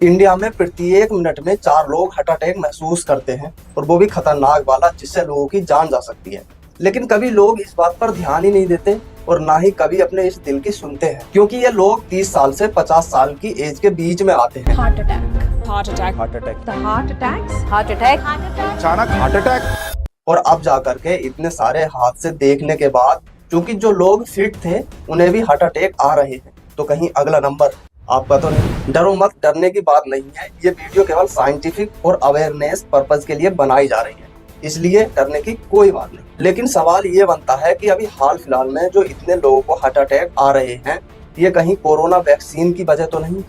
India में प्रत्येक minute में 4 लोग हार्ट अटैक महसूस करते हैं और वो भी खतरनाक वाला जिससे लोगों की जान जा सकती है। लेकिन कभी लोग इस बात पर ध्यान ही नहीं देते और ना ही कभी अपने इस दिल की सुनते हैं, क्योंकि ये लोग 30 साल से 50 साल की एज के बीच में आते हैं। Heart attack, heart attack, heart attack, the heart attacks, heart attack, अचानक हार्ट अटैक। और अब जाकर के इतने सारे हादसे देखने के बाद, क्योंकि जो लोग फिट थे उन्हें भी हार्ट अटैक आ रहे हैं, तो कहीं अगला नंबर आपका तो नहीं। डरो मत, डरने की बात नहीं है। ये वीडियो केवल साइंटिफिक और अवेयरनेस पर्पज के लिए बनाई जा रही है, इसलिए डरने की कोई बात नहीं। लेकिन सवाल ये बनता है कि अभी हाल फिलहाल में जो इतने लोगों को हार्ट अटैक आ रहे हैं, ये कहीं कोरोना वैक्सीन की वजह तो नहीं,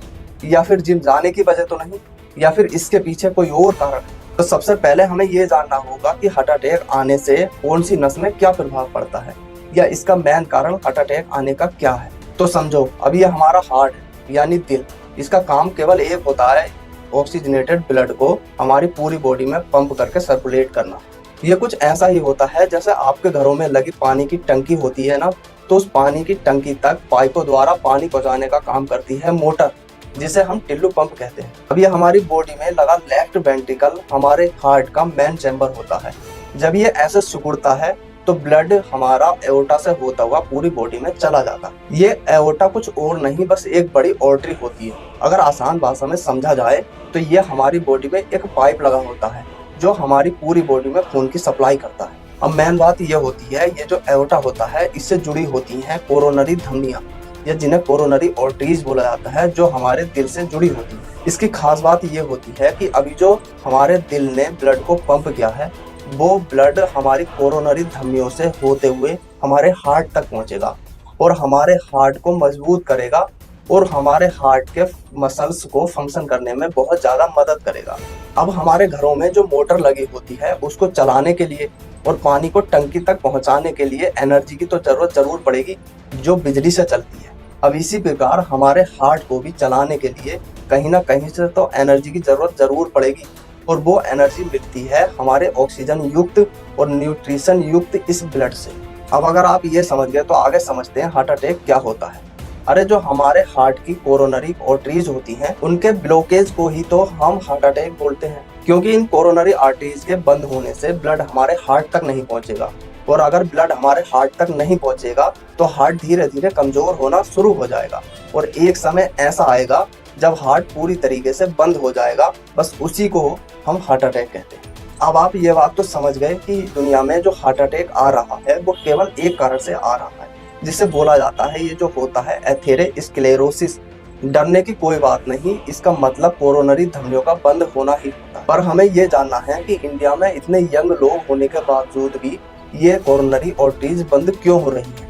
या फिर जिम जाने की वजह तो नहीं, या फिर इसके पीछे कोई और कारण है। तो सबसे पहले हमें ये जानना होगा कि हार्ट अटैक आने से कौन सी नस में क्या प्रभाव पड़ता है, या इसका मेन कारण हार्ट अटैक आने का क्या है। तो समझो, अभी ये हमारा हार्ट है यानी दिल, इसका काम केवल एक होता है, ऑक्सीजनेटेड ब्लड को हमारी पूरी बॉडी में पंप करके सर्कुलेट करना। ये कुछ ऐसा ही होता है जैसे आपके घरों में लगी पानी की टंकी होती है ना, तो उस पानी की टंकी तक पाइपों द्वारा पानी पहुंचाने का काम करती है मोटर, जिसे हम टिल्लू पंप कहते हैं। अब ये हमारी बॉडी में लगा लेफ्ट वेंट्रिकल हमारे हार्ट का मेन चैम्बर होता है। जब ये ऐसे सिकुड़ता है तो ब्लड हमारा एओर्टा से होता हुआ पूरी बॉडी में चला जाता है। ये एओर्टा कुछ और नहीं, बस एक बड़ी आर्टरी होती है। अगर आसान भाषा में समझा जाए तो ये हमारी बॉडी में एक पाइप लगा होता है जो हमारी पूरी बॉडी में खून की सप्लाई करता है। अब मेन बात ये होती है, ये जो एओर्टा होता है इससे जुड़ी होती हैं कोरोनरी धमनियां, या जिन्हें कोरोनरी आर्टरीज बोला जाता है, जो हमारे दिल से जुड़ी होती है। इसकी खास बात ये होती है कि अभी जो हमारे दिल ने ब्लड को पंप किया है, वो ब्लड हमारी कोरोनरी धमनियों से होते हुए हमारे हार्ट तक पहुंचेगा और हमारे हार्ट को मजबूत करेगा और हमारे हार्ट के मसल्स को फंक्शन करने में बहुत ज़्यादा मदद करेगा। अब हमारे घरों में जो मोटर लगी होती है उसको चलाने के लिए और पानी को टंकी तक पहुंचाने के लिए एनर्जी की तो जरूरत जरूर पड़ेगी, जो बिजली से चलती है। अब इसी प्रकार हमारे हार्ट को भी चलाने के लिए कहीं ना कहीं से तो एनर्जी की जरूरत जरूर पड़ेगी, और वो एनर्जी मिलती है हमारे ऑक्सीजन युक्त और न्यूट्रिशन युक्त इस ब्लड से। अब अगर आप ये समझ गए तो आगे समझते हैं हार्ट अटैक क्या होता है। अरे जो हमारे हार्ट की कोरोनरी आर्टरीज होती हैं, उनके ब्लॉकेज को ही तो हम हार्ट अटैक बोलते हैं, क्योंकि इन कोरोनरी आर्टरीज के बंद होने से ब्लड हमारे हार्ट तक नहीं पहुंचेगा, और अगर ब्लड हमारे हार्ट तक नहीं पहुंचेगा तो हार्ट धीरे धीरे कमजोर होना शुरू हो जाएगा, और एक समय ऐसा आएगा जब हार्ट पूरी तरीके से बंद हो जाएगा। बस उसी को हम हार्ट अटैक कहते हैं। अब आप ये बात तो समझ गए कि दुनिया में जो हार्ट अटैक आ रहा है वो केवल एक कारण से आ रहा है, जिसे बोला जाता है, ये जो होता है एथेरोस्क्लेरोसिस। डरने की कोई बात नहीं, इसका मतलब कोरोनरी धमनियों का बंद होना ही होता है। पर हमें ये जानना है कि इंडिया में इतने यंग लोग होने के बावजूद भी ये कोरोनरी आर्टरीज बंद क्यों हो रही है।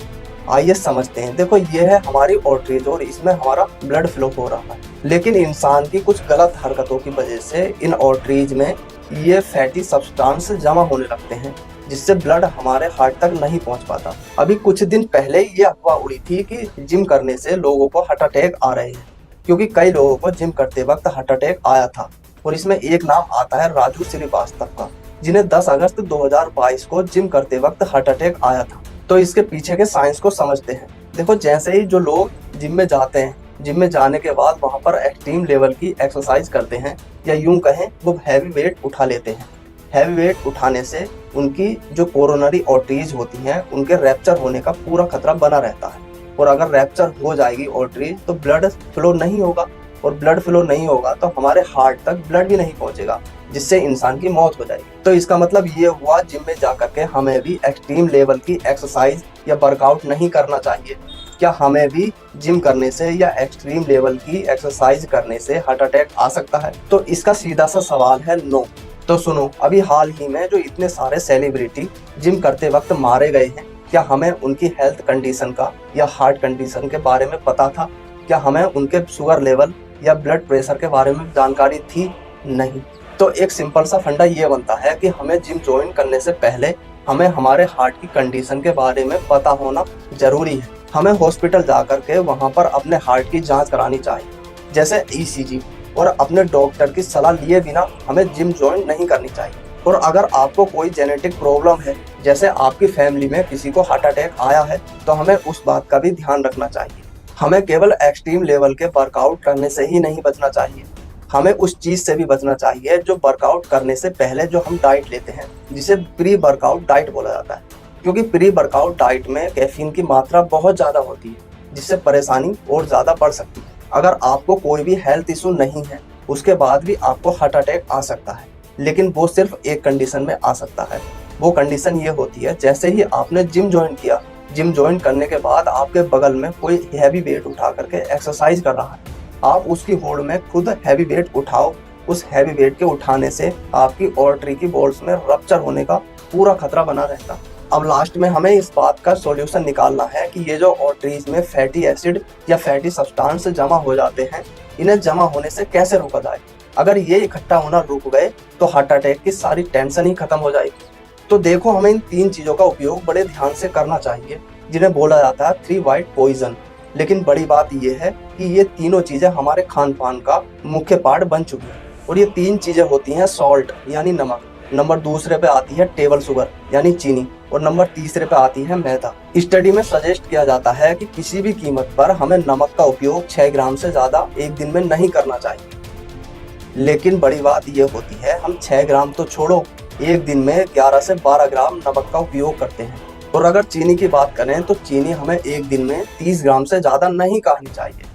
आइए समझते हैं। देखो, ये है हमारी आर्टरीज और इसमें हमारा ब्लड फ्लो हो रहा है, लेकिन इंसान की कुछ गलत हरकतों की वजह से इन आर्टरीज में ये फैटी सब्सटेंस जमा होने लगते हैं, जिससे ब्लड हमारे हार्ट तक नहीं पहुंच पाता। अभी कुछ दिन पहले ये अफवाह उड़ी थी कि जिम करने से लोगों को हार्ट अटैक आ रहे हैं, क्योंकि कई लोगों को जिम करते वक्त हार्ट अटैक आया था, और इसमें एक नाम आता है राजू श्रीवास्तव का, जिन्हें 10 अगस्त 2022 को जिम करते वक्त हार्ट अटैक आया था। तो इसके पीछे के साइंस को समझते हैं। देखो, जैसे ही जो लोग जिम में जाते हैं, जिम में जाने के बाद वहां पर एक्सट्रीम लेवल की एक्सरसाइज करते हैं, या यूं कहें वो हैवी वेट उठा लेते हैं। हैवी वेट उठाने से उनकी जो कोरोनरी आर्टरीज होती हैं, उनके रैप्चर होने का पूरा खतरा बना रहता है, और अगर रैप्चर हो जाएगी आर्टरीज तो ब्लड फ्लो नहीं होगा, और ब्लड फ्लो नहीं होगा तो हमारे हार्ट तक ब्लड भी नहीं पहुंचेगा, जिससे इंसान की मौत हो जाएगी। तो इसका मतलब ये हुआ, जिम में जाकर के हमें भी एक्सट्रीम लेवल की एक्सरसाइज या वर्कआउट नहीं करना चाहिए। क्या हमें भी जिम करने से या एक्सट्रीम लेवल की एक्सरसाइज करने से हार्ट अटैक आ सकता है? तो इसका सीधा सा सवाल है नो। तो सुनो, अभी हाल ही में जो इतने सारे सेलिब्रिटी जिम करते वक्त मारे गए हैं, क्या हमें उनकी हेल्थ कंडीशन का या हार्ट कंडीशन के बारे में पता था? क्या हमें उनके शुगर लेवल या ब्लड प्रेशर के बारे में जानकारी थी? नहीं। तो एक सिंपल सा फंडा ये बनता है कि हमें जिम ज्वाइन करने से पहले हमें हमारे हार्ट की कंडीशन के बारे में पता होना जरूरी है। हमें हॉस्पिटल जाकर के वहां पर अपने हार्ट की जांच करानी चाहिए, जैसे ईसीजी, और अपने डॉक्टर की सलाह लिए बिना हमें जिम ज्वाइन नहीं करनी चाहिए। और अगर आपको कोई जेनेटिक प्रॉब्लम है, जैसे आपकी फैमिली में किसी को हार्ट अटैक आया है, तो हमें उस बात का भी ध्यान रखना चाहिए। हमें केवल एक्सट्रीम लेवल के वर्कआउट करने से ही नहीं बचना चाहिए, हमें उस चीज से भी बचना चाहिए जो वर्कआउट करने से पहले जो हम डाइट लेते हैं, जिसे प्री वर्कआउट डाइट बोला जाता है। क्योंकि प्री वर्कआउट डाइट में कैफीन की मात्रा बहुत ज्यादा होती है, जिससे परेशानी और ज्यादा बढ़ सकती है। अगर आपको कोई भी हेल्थ इशू नहीं है, उसके बाद भी आपको हार्ट अटैक आ सकता है, लेकिन वो सिर्फ एक कंडीशन में आ सकता है। वो कंडीशन ये होती है, जैसे ही आपने जिम ज्वाइन किया, जिम ज्वाइन करने के बाद आपके बगल में कोई हैवी वेट उठा करके एक्सरसाइज कर रहा है, आप उसकी होड़ में खुद हैवी वेट उठाओ। उस हैवी वेट के उठाने से आपकी आर्टरी की वॉल्स में रप्चर होने का पूरा खतरा बना रहता। अब लास्ट में हमें इस बात का सॉल्यूशन निकालना है कि ये जो आर्टरीज में फैटी एसिड या फैटी सब्सटेंस जमा हो जाते हैं, इन्हें जमा होने से कैसे रोका जाए। अगर ये इकट्ठा होना रुक गए तो हार्ट अटैक की सारी टेंशन ही खत्म हो जाएगी। तो देखो, हमें इन 3 चीजों का उपयोग बड़े ध्यान से करना चाहिए, जिन्हें बोला जाता है 3 वाइट पॉइजन। लेकिन बड़ी बात यह है कि ये तीनों चीजें हमारे खान पान का मुख्य पार्ट बन चुकी हैं। और ये 3 चीजें होती हैं सॉल्ट यानी नमक, नंबर दूसरे पे आती है टेबल शुगर यानी चीनी, और नंबर तीसरे पे आती है मैदा। स्टडी में सजेस्ट किया जाता है कि किसी भी कीमत पर हमें नमक का उपयोग 6 ग्राम से ज्यादा एक दिन में नहीं करना चाहिए। लेकिन बड़ी बात यह होती है, हम 6 ग्राम तो छोड़ो, एक दिन में 11 से 12 ग्राम नमक का उपयोग करते हैं। और अगर चीनी की बात करें तो चीनी हमें एक दिन में 30 ग्राम से ज्यादा नहीं खानी चाहिए।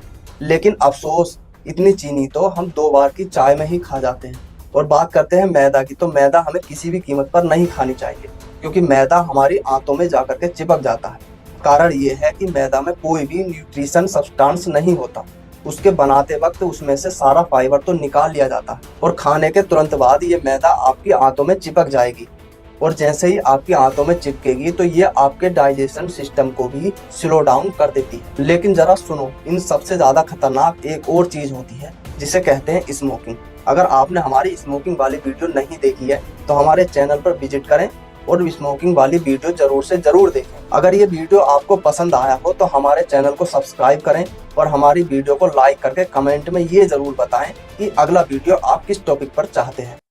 लेकिन अफसोस, इतनी चीनी तो हम 2 बार की चाय में ही खा जाते हैं। और बात करते हैं मैदा की, तो मैदा हमें किसी भी कीमत पर नहीं खानी चाहिए, क्योंकि मैदा हमारी आंतों में जाकर के चिपक जाता है। कारण ये है कि मैदा में कोई भी न्यूट्रिशन सब्सटेंस नहीं होता। उसके बनाते वक्त उसमें से सारा फाइबर तो निकाल लिया जाता है, और खाने के तुरंत बाद ये मैदा आपकी आंतों में चिपक जाएगी। और जैसे ही आपकी आंतों में चिपकेगी तो ये आपके डाइजेशन सिस्टम को भी स्लो डाउन कर देती है। लेकिन जरा सुनो, इन सबसे ज्यादा खतरनाक एक और चीज होती है, जिसे कहते हैं स्मोकिंग। अगर आपने हमारी स्मोकिंग वाली वीडियो नहीं देखी है तो हमारे चैनल पर विजिट करें और स्मोकिंग वाली वीडियो जरूर से जरूर देखें। अगर ये वीडियो आपको पसंद आया हो तो हमारे चैनल को सब्सक्राइब करें और हमारी वीडियो को लाइक करके कमेंट में ये जरूर बताएं कि अगला वीडियो आप किस टॉपिक पर चाहते हैं।